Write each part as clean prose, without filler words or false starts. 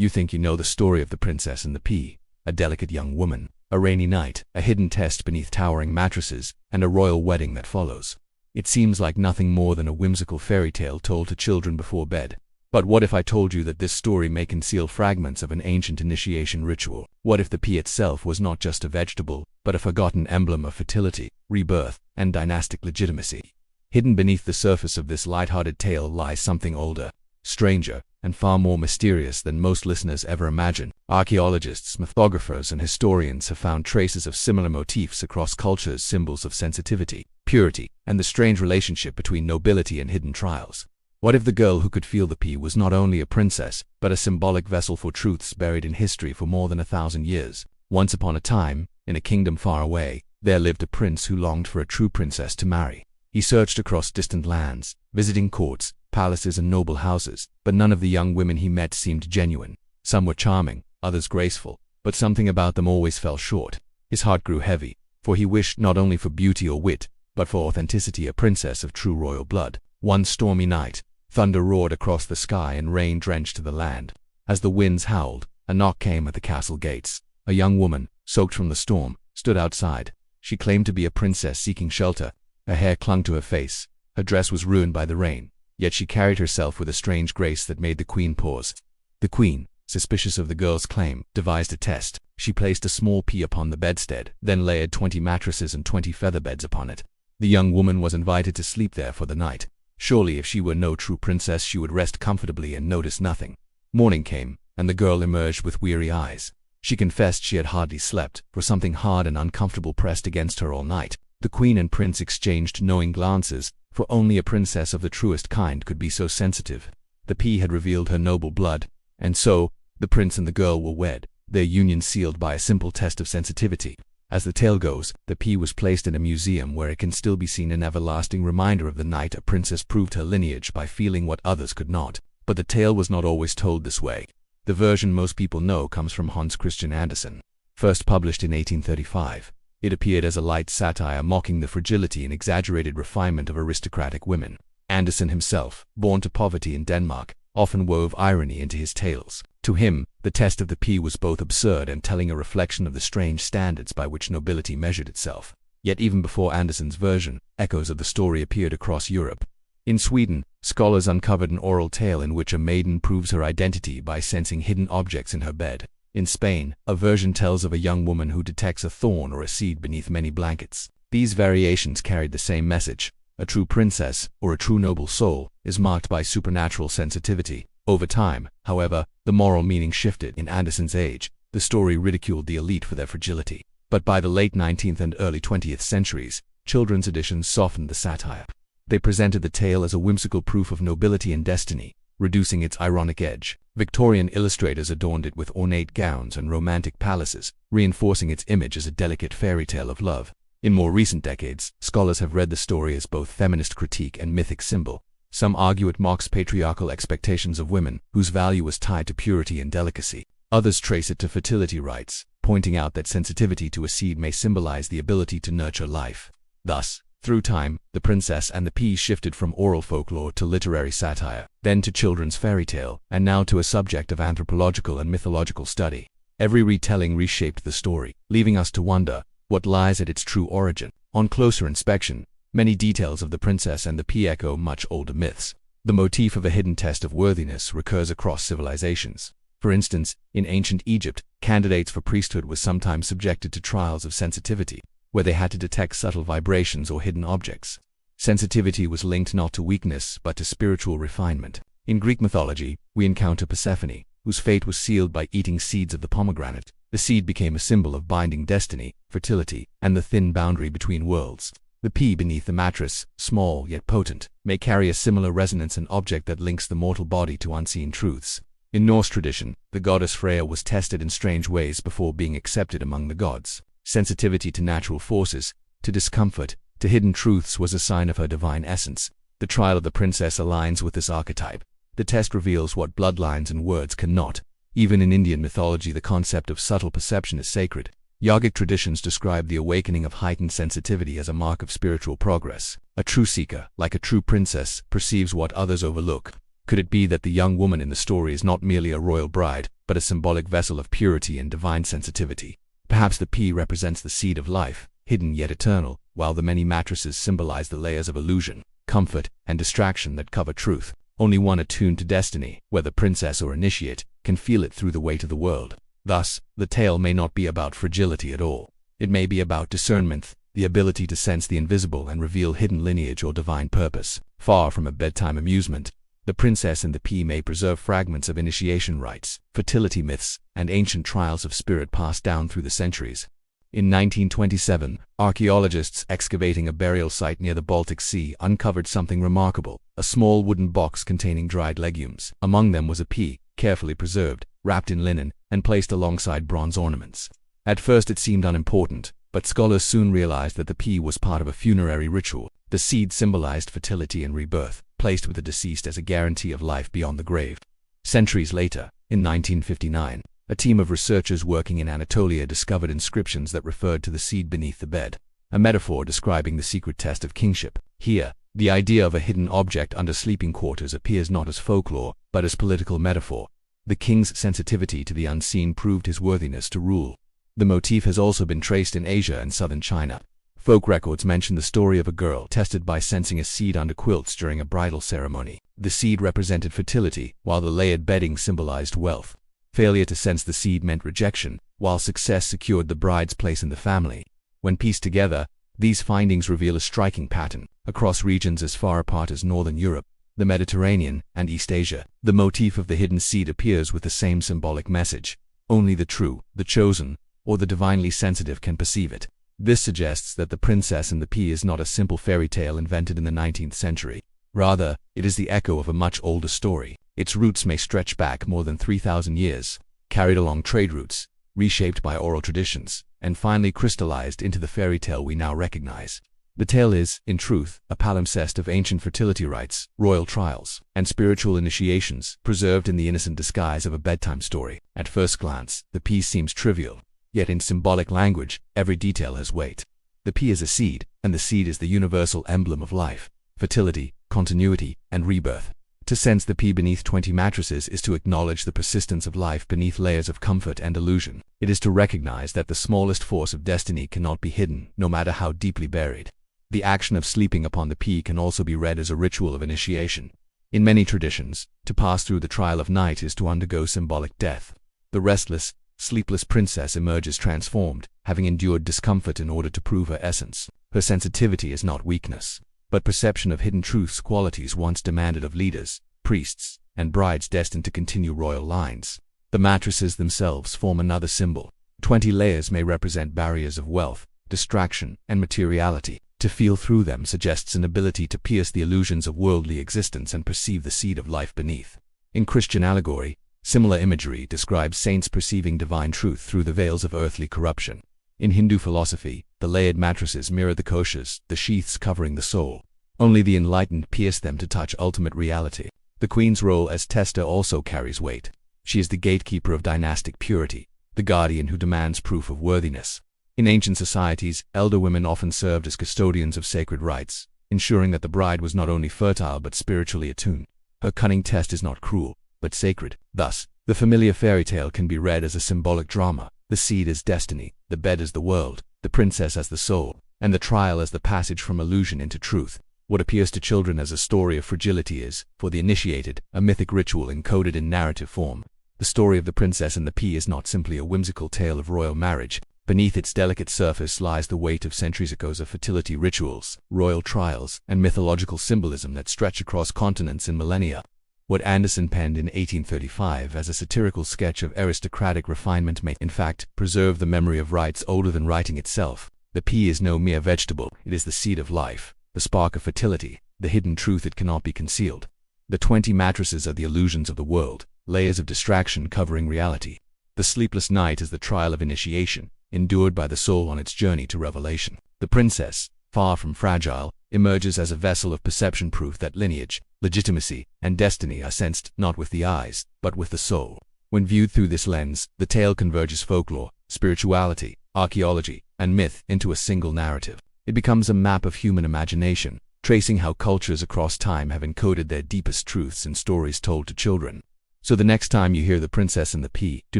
You think you know the story of the Princess and the Pea, a delicate young woman, a rainy night, a hidden test beneath towering mattresses, and a royal wedding that follows. It seems like nothing more than a whimsical fairy tale told to children before bed. But what if I told you that this story may conceal fragments of an ancient initiation ritual? What if the pea itself was not just a vegetable, but a forgotten emblem of fertility, rebirth, and dynastic legitimacy? Hidden beneath the surface of this light-hearted tale lies something older, stranger, and far more mysterious than most listeners ever imagine. Archaeologists, mythographers, and historians have found traces of similar motifs across cultures, symbols of sensitivity, purity, and the strange relationship between nobility and hidden trials. What if the girl who could feel the pea was not only a princess, but a symbolic vessel for truths buried in history for more than 1,000 years? Once upon a time, in a kingdom far away, there lived a prince who longed for a true princess to marry. He searched across distant lands, visiting courts, palaces, and noble houses, but none of the young women he met seemed genuine. Some were charming, others graceful, but something about them always fell short. His heart grew heavy, for he wished not only for beauty or wit, but for authenticity, a princess of true royal blood. One stormy night, thunder roared across the sky and rain drenched the land. As the winds howled, a knock came at the castle gates. A young woman, soaked from the storm, stood outside. She claimed to be a princess seeking shelter. Her hair clung to her face. Her dress was ruined by the rain, yet she carried herself with a strange grace that made the queen pause. The queen, suspicious of the girl's claim, devised a test. She placed a small pea upon the bedstead, then layered 20 mattresses and 20 featherbeds upon it. The young woman was invited to sleep there for the night. Surely if she were no true princess, she would rest comfortably and notice nothing. Morning came, and the girl emerged with weary eyes. She confessed she had hardly slept, for something hard and uncomfortable pressed against her all night. The queen and prince exchanged knowing glances, for only a princess of the truest kind could be so sensitive. The pea had revealed her noble blood, and so, the prince and the girl were wed, their union sealed by a simple test of sensitivity. As the tale goes, the pea was placed in a museum where it can still be seen, an everlasting reminder of the night a princess proved her lineage by feeling what others could not. But the tale was not always told this way. The version most people know comes from Hans Christian Andersen. First published in 1835, it appeared as a light satire mocking the fragility and exaggerated refinement of aristocratic women. Andersen himself, born to poverty in Denmark, often wove irony into his tales. To him, the test of the pea was both absurd and telling, a reflection of the strange standards by which nobility measured itself. Yet even before Andersen's version, echoes of the story appeared across Europe. In Sweden, scholars uncovered an oral tale in which a maiden proves her identity by sensing hidden objects in her bed. In Spain, a version tells of a young woman who detects a thorn or a seed beneath many blankets. These variations carried the same message. A true princess, or a true noble soul, is marked by supernatural sensitivity. Over time, however, the moral meaning shifted. In Andersen's age, the story ridiculed the elite for their fragility. But by the late 19th and early 20th centuries, children's editions softened the satire. They presented the tale as a whimsical proof of nobility and destiny, reducing its ironic edge. Victorian illustrators adorned it with ornate gowns and romantic palaces, reinforcing its image as a delicate fairy tale of love. In more recent decades, scholars have read the story as both feminist critique and mythic symbol. Some argue it mocks patriarchal expectations of women, whose value was tied to purity and delicacy. Others trace it to fertility rites, pointing out that sensitivity to a seed may symbolize the ability to nurture life. Thus, through time, the princess and the pea shifted from oral folklore to literary satire, then to children's fairy tale, and now to a subject of anthropological and mythological study. Every retelling reshaped the story, leaving us to wonder what lies at its true origin. On closer inspection, many details of the princess and the pea echo much older myths. The motif of a hidden test of worthiness recurs across civilizations. For instance, in ancient Egypt, candidates for priesthood were sometimes subjected to trials of sensitivity, where they had to detect subtle vibrations or hidden objects. Sensitivity was linked not to weakness but to spiritual refinement. In Greek mythology, we encounter Persephone, whose fate was sealed by eating seeds of the pomegranate. The seed became a symbol of binding destiny, fertility, and the thin boundary between worlds. The pea beneath the mattress, small yet potent, may carry a similar resonance, an object that links the mortal body to unseen truths. In Norse tradition, the goddess Freya was tested in strange ways before being accepted among the gods. Sensitivity to natural forces, to discomfort, to hidden truths was a sign of her divine essence. The trial of the princess aligns with this archetype. The test reveals what bloodlines and words cannot. Even in Indian mythology, the concept of subtle perception is sacred. Yogic traditions describe the awakening of heightened sensitivity as a mark of spiritual progress. A true seeker, like a true princess, perceives what others overlook. Could it be that the young woman in the story is not merely a royal bride, but but a symbolic vessel of purity and divine sensitivity. Perhaps the pea represents the seed of life, hidden yet eternal, while the many mattresses symbolize the layers of illusion, comfort, and distraction that cover truth. Only one attuned to destiny, whether princess or initiate, can feel it through the weight of the world. Thus, the tale may not be about fragility at all. It may be about discernment, the ability to sense the invisible and reveal hidden lineage or divine purpose. Far from a bedtime amusement, The Princess and the Pea may preserve fragments of initiation rites, fertility myths, and ancient trials of spirit passed down through the centuries. In 1927, archaeologists excavating a burial site near the Baltic Sea uncovered something remarkable, a small wooden box containing dried legumes. Among them was a pea, carefully preserved, wrapped in linen, and placed alongside bronze ornaments. At first it seemed unimportant, but scholars soon realized that the pea was part of a funerary ritual. The seed symbolized fertility and rebirth, placed with the deceased as a guarantee of life beyond the grave. Centuries later, in 1959, a team of researchers working in Anatolia discovered inscriptions that referred to the seed beneath the bed, a metaphor describing the secret test of kingship. Here, the idea of a hidden object under sleeping quarters appears not as folklore, but as political metaphor. The king's sensitivity to the unseen proved his worthiness to rule. The motif has also been traced in Asia and southern China. Folk records mention the story of a girl tested by sensing a seed under quilts during a bridal ceremony. The seed represented fertility, while the layered bedding symbolized wealth. Failure to sense the seed meant rejection, while success secured the bride's place in the family. When pieced together, these findings reveal a striking pattern. Across regions as far apart as Northern Europe, the Mediterranean, and East Asia, the motif of the hidden seed appears with the same symbolic message. Only the true, the chosen, or the divinely sensitive can perceive it. This suggests that The Princess and the Pea is not a simple fairy tale invented in the 19th century. Rather, it is the echo of a much older story. Its roots may stretch back more than 3,000 years, carried along trade routes, reshaped by oral traditions, and finally crystallized into the fairy tale we now recognize. The tale is, in truth, a palimpsest of ancient fertility rites, royal trials, and spiritual initiations, preserved in the innocent disguise of a bedtime story. At first glance, the pea seems trivial, yet in symbolic language, every detail has weight. The pea is a seed, and the seed is the universal emblem of life, fertility, continuity, and rebirth. To sense the pea beneath 20 mattresses is to acknowledge the persistence of life beneath layers of comfort and illusion. It is to recognize that the smallest force of destiny cannot be hidden, no matter how deeply buried. The action of sleeping upon the pea can also be read as a ritual of initiation. In many traditions, to pass through the trial of night is to undergo symbolic death. The restless, sleepless princess emerges transformed, having endured discomfort in order to prove her essence. Her sensitivity is not weakness, but perception of hidden truths, qualities once demanded of leaders, priests, and brides destined to continue royal lines. The mattresses themselves form another symbol. 20 layers may represent barriers of wealth, distraction, and materiality. To feel through them suggests an ability to pierce the illusions of worldly existence and perceive the seed of life beneath. In Christian allegory, similar imagery describes saints perceiving divine truth through the veils of earthly corruption. In Hindu philosophy, the layered mattresses mirror the koshas, the sheaths covering the soul. Only the enlightened pierce them to touch ultimate reality. The queen's role as tester also carries weight. She is the gatekeeper of dynastic purity, the guardian who demands proof of worthiness. In ancient societies, elder women often served as custodians of sacred rites, ensuring that the bride was not only fertile but spiritually attuned. Her cunning test is not cruel, but sacred. Thus, the familiar fairy tale can be read as a symbolic drama. The seed is destiny, the bed is the world, the princess as the soul, and the trial as the passage from illusion into truth. What appears to children as a story of fragility is, for the initiated, a mythic ritual encoded in narrative form. The story of The Princess and the Pea is not simply a whimsical tale of royal marriage. Beneath its delicate surface lies the weight of centuries ago of fertility rituals, royal trials, and mythological symbolism that stretch across continents and millennia. What Anderson penned in 1835 as a satirical sketch of aristocratic refinement may, in fact, preserve the memory of rites older than writing itself. The pea is no mere vegetable, it is the seed of life, the spark of fertility, the hidden truth that cannot be concealed. The 20 mattresses are the illusions of the world, layers of distraction covering reality. The sleepless night is the trial of initiation, endured by the soul on its journey to revelation. The princess, far from fragile, emerges as a vessel of perception, proof that lineage, legitimacy, and destiny are sensed not with the eyes, but with the soul. When viewed through this lens, the tale converges folklore, spirituality, archaeology, and myth into a single narrative. It becomes a map of human imagination, tracing how cultures across time have encoded their deepest truths in stories told to children. So the next time you hear The Princess and the Pea, do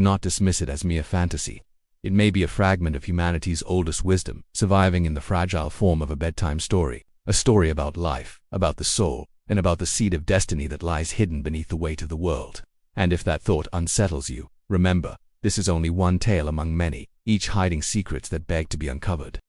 not dismiss it as mere fantasy. It may be a fragment of humanity's oldest wisdom, surviving in the fragile form of a bedtime story, a story about life, about the soul, and about the seed of destiny that lies hidden beneath the weight of the world. And if that thought unsettles you, remember, this is only one tale among many, each hiding secrets that beg to be uncovered.